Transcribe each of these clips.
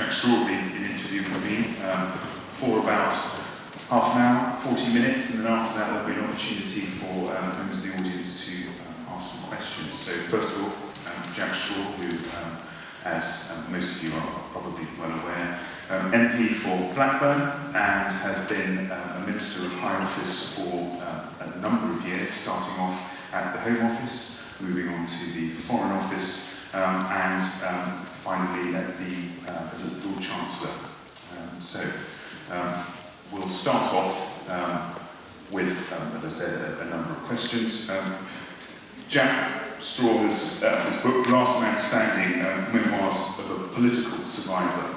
extraordinary in interviewing with me for about half an hour, 40 minutes, and then after that there'll be an opportunity for members of the audience to ask some questions. So first of all, Jack Straw, who, as most of you are probably well aware, MP for Blackburn, and has been a Minister of High Office for a number of years, starting off at the Home Office, moving on to the Foreign Office, and finally at the as a Lord Chancellor. We'll start off with, as I said, a number of questions. Jack Straw's book, Last Man Standing, Memoirs of a Political Survivor,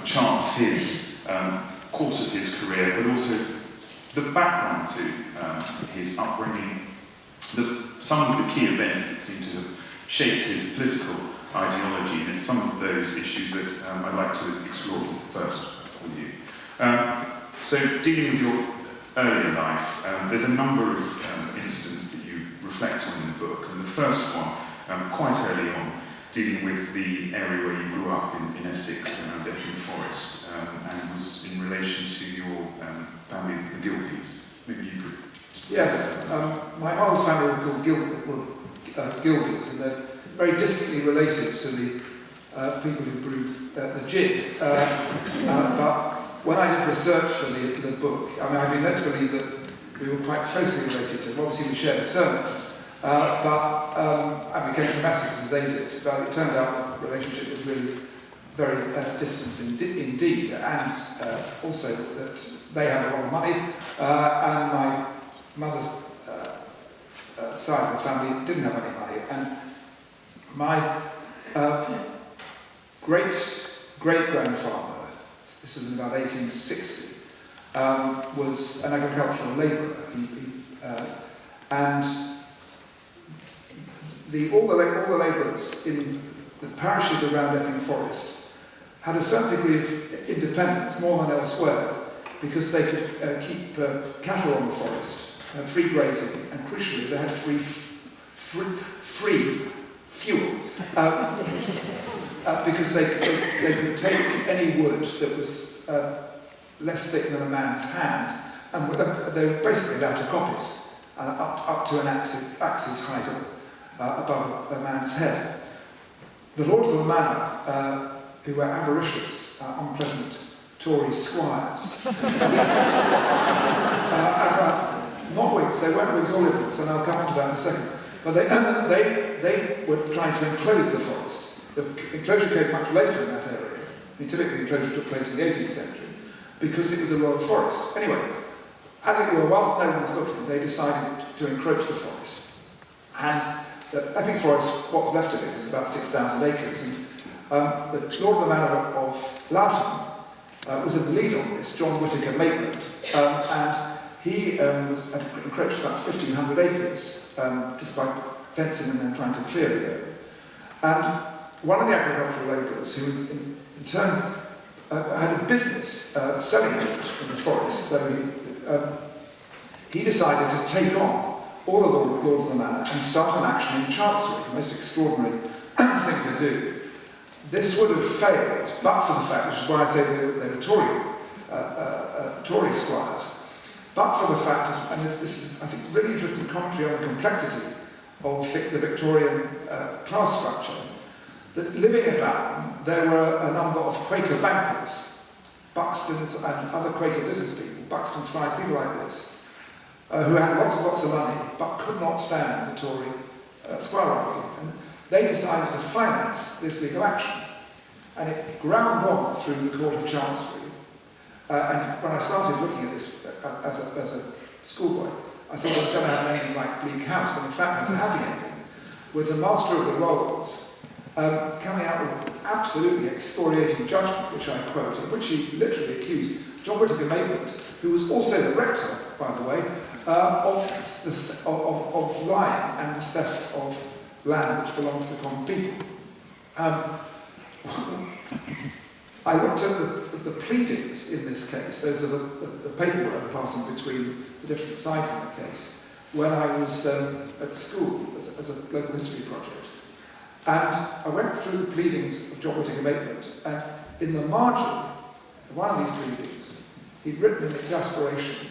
charts his course of his career, but also the background to his upbringing, some of the key events that seem to have shaped his political ideology, and it's some of those issues that I'd like to explore first with you. So, dealing with your earlier life, there's a number of incidents that you reflect on in the book, and the first one, quite early on, dealing with the area where you grew up in Essex, around Epping Forest, and was in relation to your family, the Gilbeys. Maybe you could... Yes, my mother's family were called Gilbeys, and they're very distantly related to the people who brewed the gin. But when I did research for the book, I mean, I've been led to believe that we were quite closely related to them. Obviously, we shared a surname, and we came from Essex as they did, but it turned out the relationship was really very distant indeed, and also that they had a lot of money, and my mother's side of the family didn't have any money, and my great-grandfather, this was in about 1860, was an agricultural labourer, and all the labourers in the parishes around Epping Forest had a certain degree of independence, more than elsewhere, because they could keep cattle on the forest, free grazing, and crucially they had free fuel, because they could take any wood that was less thick than a man's hand, and they were basically allowed to coppice, up to an axe's height above a man's head. The lords of the manor, who were avaricious, unpleasant Tory squires, not Whigs, they weren't Whigs or Liberals, and I'll come on to that in a second, but they were trying to enclose the forest. The enclosure came much later in that area. I mean, typically the enclosure took place in the 18th century, because it was a royal forest. Anyway, as it were, whilst no one was looking, they decided to encroach the forest. And the Epping Forest, what's left of it, is about 6,000 acres, and the Lord of the Manor of Loughton was in the lead on this, John Whittaker Maitland, and he was encroached about 1,500 acres, just by fencing and then trying to clear the area. And one of the agricultural labourers, who in turn had a business selling wood from the forest, so he decided to take on all of the lords of the manor and start an action in chancery, the most extraordinary thing to do. This would have failed, but for the fact, which is why I say they were Tory squires, but for the fact, and this is, I think, really interesting commentary on the complexity of the Victorian class structure, that living about there were a number of Quaker bankers, Buxtons and other Quaker business people, Buxton's Friars, people like this, who had lots and lots of money, but could not stand the Tory squirearchy. And they decided to finance this legal action. And it ground on through the Court of Chancery. And when I started looking at this as a schoolboy, I thought I was going to have anything like Bleak House, but in fact it's a happy ending, with the Master of the Rolls coming out with an absolutely excoriating judgment, which I quote, in which he literally accused John Whittaker Maitland, who was also the rector, by the way, of lying and the theft of land which belonged to the common people. I looked at the pleadings in this case. Those are the paperwork passing between the different sides in the case, when I was at school as a local history project. And I went through the pleadings of John Whittaker Maitland, and in the margin of one of these pleadings, he'd written in exasperation,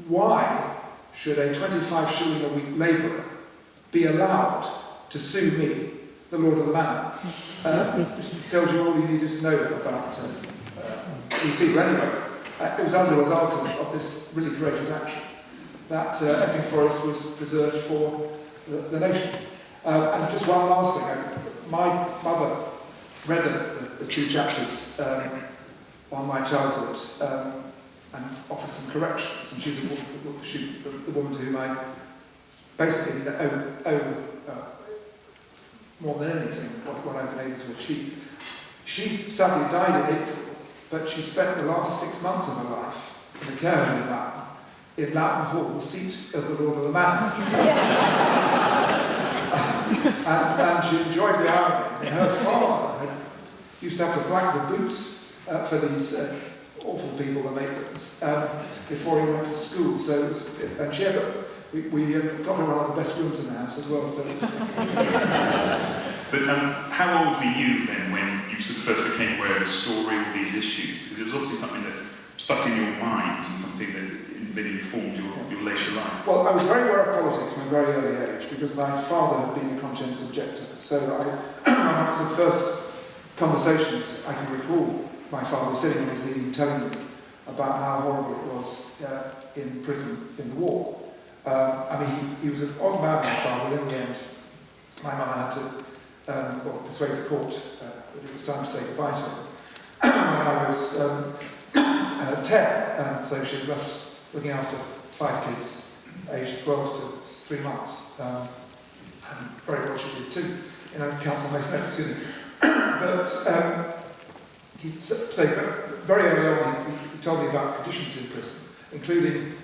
why should a 25 a week labourer be allowed to sue me, the Lord of the Manor? Which tells you all you needed to know about these people. Anyway, it was as a result of this really courageous action that Epping Forest was preserved for the nation. And just one last thing, my mother read the 2 chapters on my childhood and offered some corrections, and she's the woman to whom I basically owe more than anything what I've been able to achieve. She sadly died in April, but she spent the last 6 months of her life in the care home in Loughton Hall, the seat of the Lord of the Manor. and she enjoyed the irony. And her father used to have to black the boots for these awful people, the matrons, before he went to school. So, and she had we got her one of the best rooms in the house as well. So But how old were you then when you sort of first became aware of the story, all these issues? Because it was obviously something that stuck in your mind and something that informed your later life. Well, I was very aware of politics from a very early age because my father had been a conscientious objector. So amongst the first conversations I can recall, my father was sitting on his knee telling me about how horrible it was in prison in the war. I mean, he was an odd man, my father, but in the end, my mother had to persuade the court that it was time to say goodbye to him. When I was 10, and so she was left looking after 5 kids, aged 12 to 3 months, and very well she did too, in a council most ethics. But he said very early on, he told me about conditions in prison, including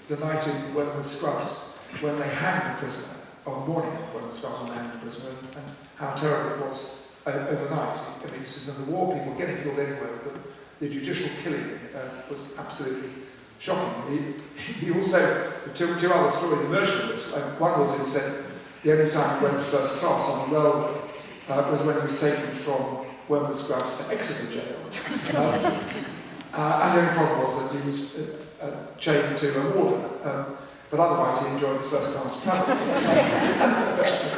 the night in Wentworth Scrubs, when they hanged the prisoner, or the morning of Wentworth Scrubs when they hanged the prisoner, and how terrible it was overnight. I mean, this is in the war, people getting killed anywhere, but the judicial killing was absolutely shocking. He also, two other stories emerged from this. One was that he said the only time he went first class on the railway was when he was taken from Wentworth Scrubs to Exeter Jail. And the only problem was that he was chained to a warder, but otherwise he enjoyed the first class travel.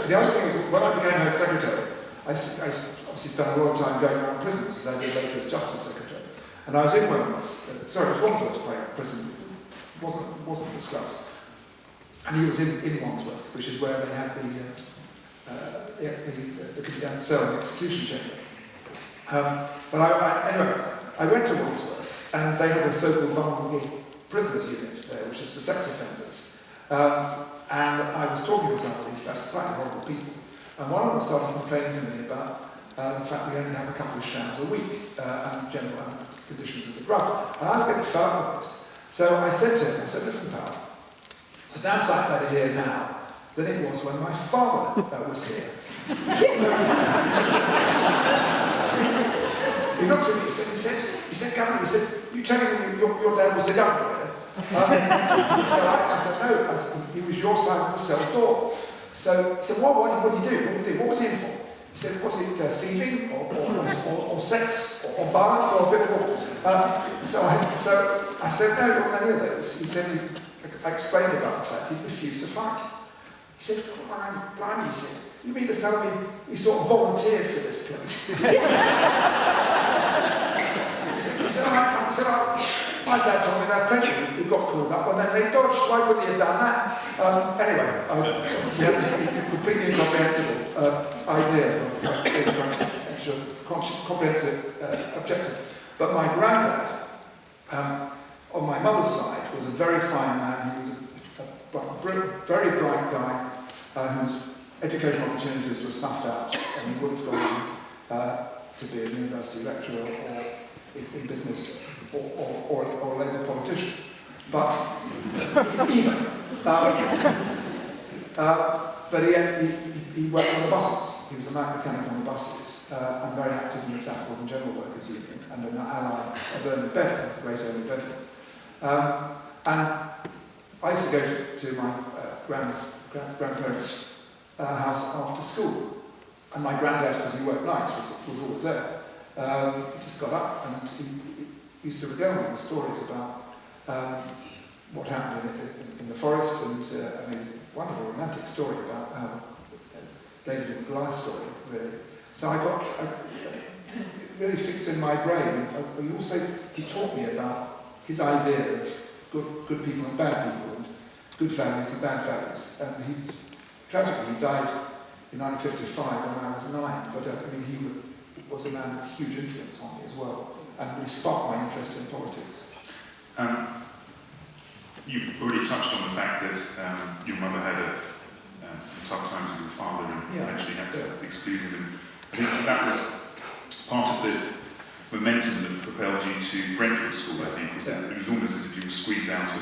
The other thing is, when I became Home Secretary, I obviously spent a lot of time going around prisons, as I did later as Justice Secretary. And I was in Wentworth, it was Wandsworth prison, it wasn't the Scrubs. And he was in Wandsworth, which is where they had the cell in the execution chamber. But anyway, I went to Wandsworth, and they had a so-called vulnerable prisoners unit there, which is for sex offenders. And I was talking to some of these slightly horrible people, and one of them started complaining to me about the fact we only have a couple of showers a week, and general conditions of the grub. And I was getting fed up with this. So I said to him, listen, pal, the damn sight better here now than it was when my father was here. So, he looked at me, he said, Governor, you telling me your dad was the governor here? So I said, no, he was your son at the cell door. So he said, what did he do? What was he in for? He said, was it thieving or sex or violence or a bit of all? So I said, no, it wasn't any of those. He said, I explained about the fact he refused to fight. He said, blimey, he said, you mean to tell me he sort of volunteered for this place? He said, my dad told me that plenty who got called up and then they dodged. Why couldn't he have done that? Anyway, we had this completely incomprehensible idea of comprehensive objective. But my granddad, on my mother's side, was a very fine man. He was a very bright guy whose educational opportunities were snuffed out, and he would have gone to be a university lecturer or in business or a Labour politician. But even, he worked on the buses. He was a mechanic on the buses and very active in the Transport and General Workers Union and an ally of Ernie Bevan, the great Ernie Bevan. And I used to go to my grandparents' house after school, and my granddad, because he worked nights, was always there. he just got up and he used to regale me with stories about what happened in the forest, and I mean, it's a wonderful romantic story about David and Goliath story, really. So it really fixed in my brain. He taught me about his idea of good people and bad people, and good values and bad values. And tragically, he died in 1955 when I was 9, but I mean, he was a man with huge influence on me as well, and really sparked my interest in politics. You've already touched on the fact that your mother had some tough times with your father and actually had to exclude him. I think that was part of the momentum that propelled you to Brentford School, I think. It was almost as if you were squeezed out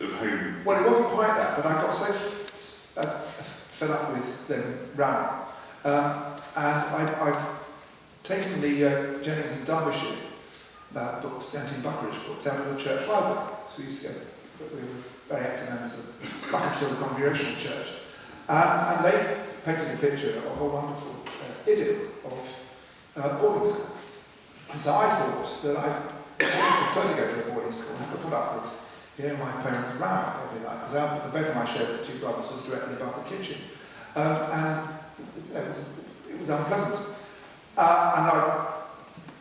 of home. Well, it wasn't quite that, but I got so fed up with them rowing. And I'd taken the Jennings and Derbyshire books, anti-Buckhurst books, out of the church library. So we used to we were very active members of Buckhurst Hill Congregational Church. And they painted a picture of a wonderful idyll of boarding school. And so I thought that I prefer to go to a boarding school and have to put up with my parents round every night. Because the bedroom I shared with the two brothers was directly above the kitchen. And it was unpleasant. And I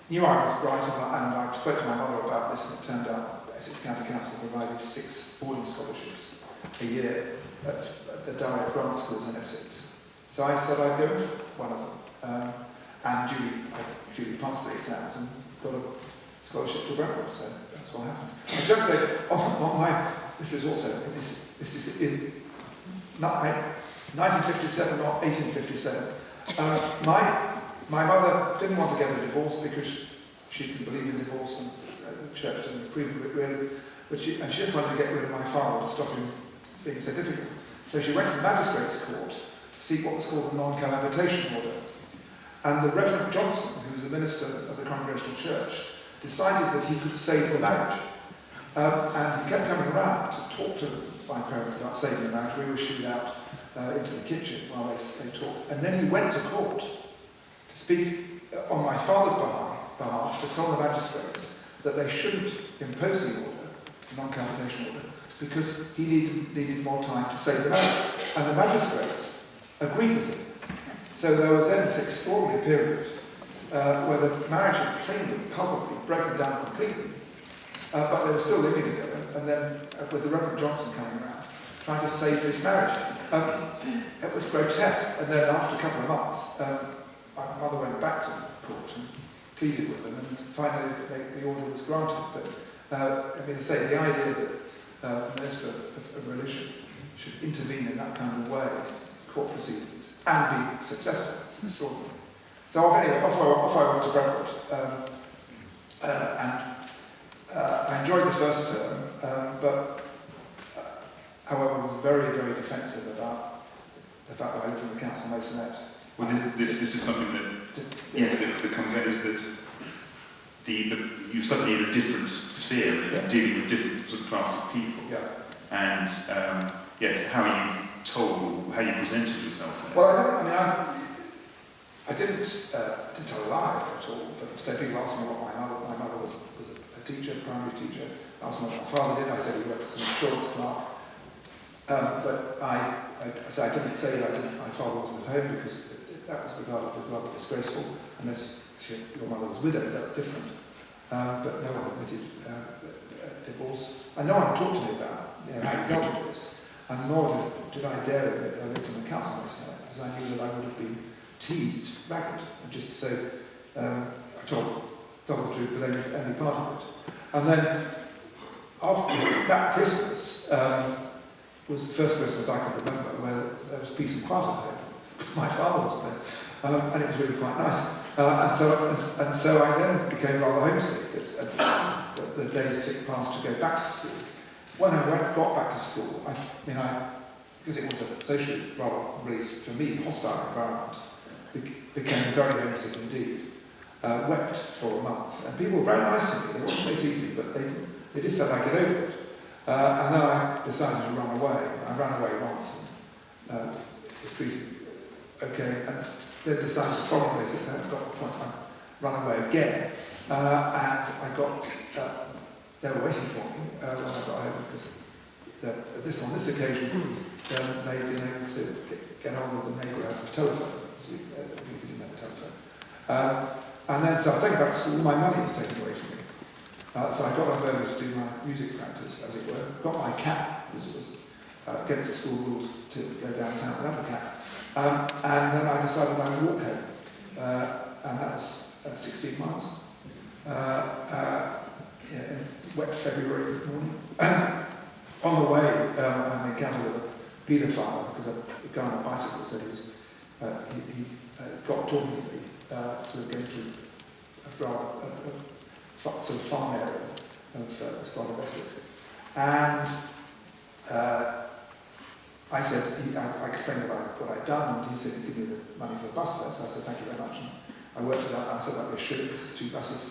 knew I was right, and I spoke to my mother about this, and it turned out Essex County Council provided 6 boarding scholarships a year at the direct grant schools in Essex. So I said I'd go for one of them. And Julie passed the exams and got a scholarship to Brentford, so that's what happened. I was going to say, this is in 1957 or 1857. My mother didn't want to get a divorce because she didn't believe in divorce, and the church didn't approve of it really. But she just wanted to get rid of my father to stop him being so difficult. So she went to the magistrates' court to seek what was called a non-cohabitation order. And the Reverend Johnson, who was a minister of the Congregational Church, decided that he could save the marriage. And he kept coming around to talk to my parents about saving the marriage. We were shooed out into the kitchen while they talked. And then he went to court to speak on my father's behalf to tell the magistrates that they shouldn't impose the order, the non-cohabitation order, because he needed more time to save the marriage. And the magistrates agreed with him. So there was then this extraordinary period where the marriage had plainly, palpably broken down completely, but they were still living together, and then with the Reverend Johnson coming around, trying to save this marriage. It was grotesque, and then after a couple of months, my mother went back to court and pleaded with them, and finally the order was granted. But I mean, to say the idea that the Minister of Religion should intervene in that kind of way, court proceedings, and be successful, it's extraordinary. So anyway, off I went to Brentford, and I enjoyed the first term, but however, I was very, very defensive about the fact that I lived in the council masonette. Well, this is something that comes out, is that you're suddenly in a different sphere, dealing with different sort of class of people. Yeah. And how you presented yourself there. Well, I didn't tell a lie at all. But so people asked me what my mother was a teacher, primary teacher. Asked me what my father did. I said he worked as an insurance clerk. But I didn't say that my father wasn't at home, because that was regarded rather disgraceful. Unless your mother was widowed, that was different. But no one admitted divorce. And no one talked to me about how he dealt with this. And nor did I dare admit that I lived in the council myself, because I knew that I would have been teased backwards. And just to say, I told the truth, but only part of it. And then, after that Christmas, was the first Christmas I can remember where there was peace and quiet at home, because my father wasn't there. And it was really quite nice. And so I then became rather homesick as the days ticked past to go back to school. When I got back to school, because it was a socially rather, really, for me, hostile environment, became very homesick indeed. Wept for a month, and people were very nice to me. They teased me, but they just said I'd get over it. And then I decided to run away. I ran away once, and it was okay, and then decided the following day, since I had got the point, run away again. And I got, they were waiting for me when I got home, because on this occasion, they'd been able to get hold of the neighbour out of telephone, because we didn't have a telephone. And then, so I was taken back to school, all my money was taken away from me. So I got off early to do my music practice, as it were. Got my cap, because it was against the school rules to go downtown without a cap. And then I decided I would walk home. And that was 16 miles. In wet February morning. On the way, I encountered with a paedophile, because a guy on a bicycle said he got talking to me. We were going through a sort of farm area of this part of Essex. And I said, I explained what I'd done, and he said he'd give me the money for the bus fare, so I said, thank you very much. And I worked it out, I said, that'd be a shilling, because it's 2 buses.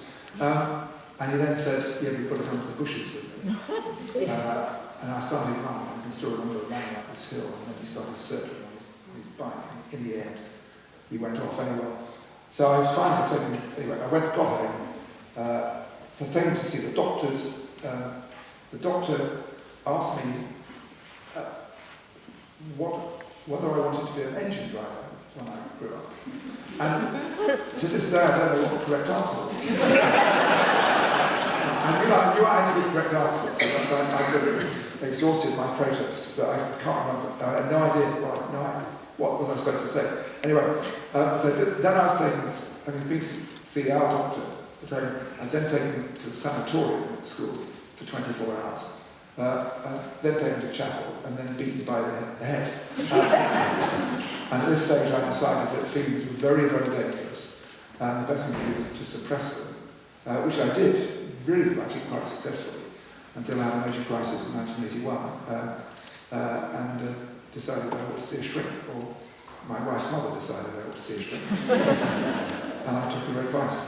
And he then said, yeah, we've got to come to the bushes with me. And I started running, I can still remember running up this hill, and then he started circling on his bike, and in the end, he went off anyway. So I finally taken, anyway, got home, so taken to see the doctors. The doctor asked me whether I wanted to be an engine driver when I grew up. And to this day, I don't know what the correct answer was. I knew I had to give correct answers, so I sort of exhausted my protest, but I can't remember. I had no idea what was I supposed to say. Anyway, so then I was taken, having been to see our doctor, I was then taken to the sanatorium at school for 24 hours. Then taken to chapel, and then beaten by the head. And at this stage I decided that feelings were very, very dangerous, and the best thing to do was to suppress them, which I did, really, I think, quite successfully, until I had a major crisis in 1981, and decided I ought to see a shrink, or my wife's mother decided I ought to see a shrink. And I took her advice.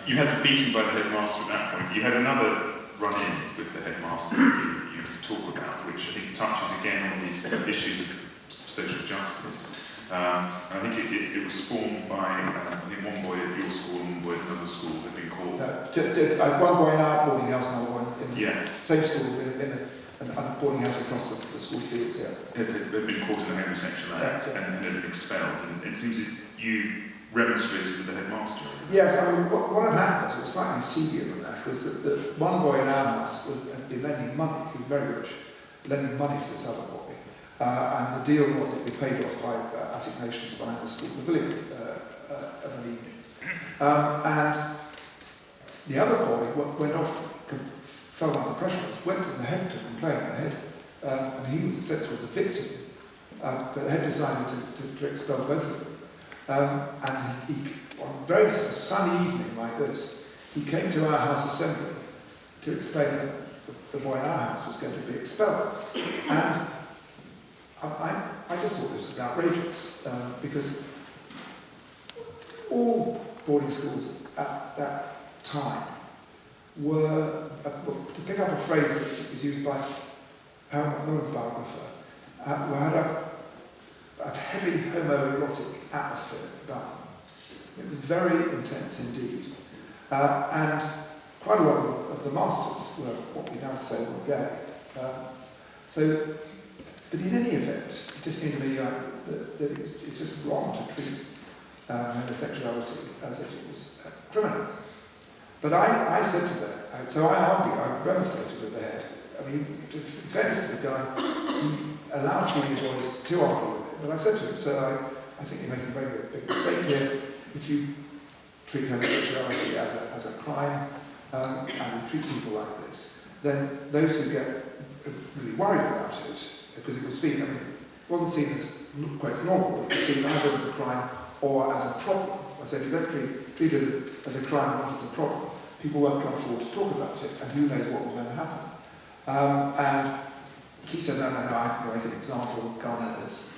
You had the beating by the headmaster at that point. You had another run-in with the headmaster that you talk about, which I think touches again on these issues of social justice. And I think it was spawned by, I think one boy at your school and one boy at another school had been called. One boy in our boarding house and another one in the same school, in a boarding house across the school fields, had been caught in a homosexual act and had been expelled. And it seems that you remonstrated with the headmaster. Yes, I mean, what had happened was, it was slightly seedier than that, was that one boy in our house had been lending money, he was very rich, lending money to this other boy. And the deal was it would be paid off by assignations behind the school pavilion of an evening. And the other boy went off, fell under pressure, went to the head to complain at the head, and he was, in a sense, was a victim. But the head decided to expel both of them. And on a very sunny evening like this, he came to our house assembly to explain that the boy in our house was going to be expelled. And I just thought this was outrageous, because all boarding schools at that time were, to pick up a phrase that was used by Milton's biographer, had a heavy homoerotic atmosphere about them. It was very intense indeed. And quite a lot of the masters were what we now say were gay. But in any event, it just seemed to me that it's just wrong to treat homosexuality as if it was criminal. But I said to them, so I argued, I remonstrated with the head. I mean, in fairness to the guy, he allowed senior boys to argue with it. But I said to him, so I think you're making a very big mistake here. If you treat homosexuality as a crime, and you treat people like this, then those who get really worried about it, because it was seen, I mean, it wasn't seen as quite normal, it was seen either as a crime or as a problem. I say, if you don't treat it as a crime, not as a problem, people won't come forward to talk about it, and who knows what will then happen. And he said, no, I can make an example, can't have this.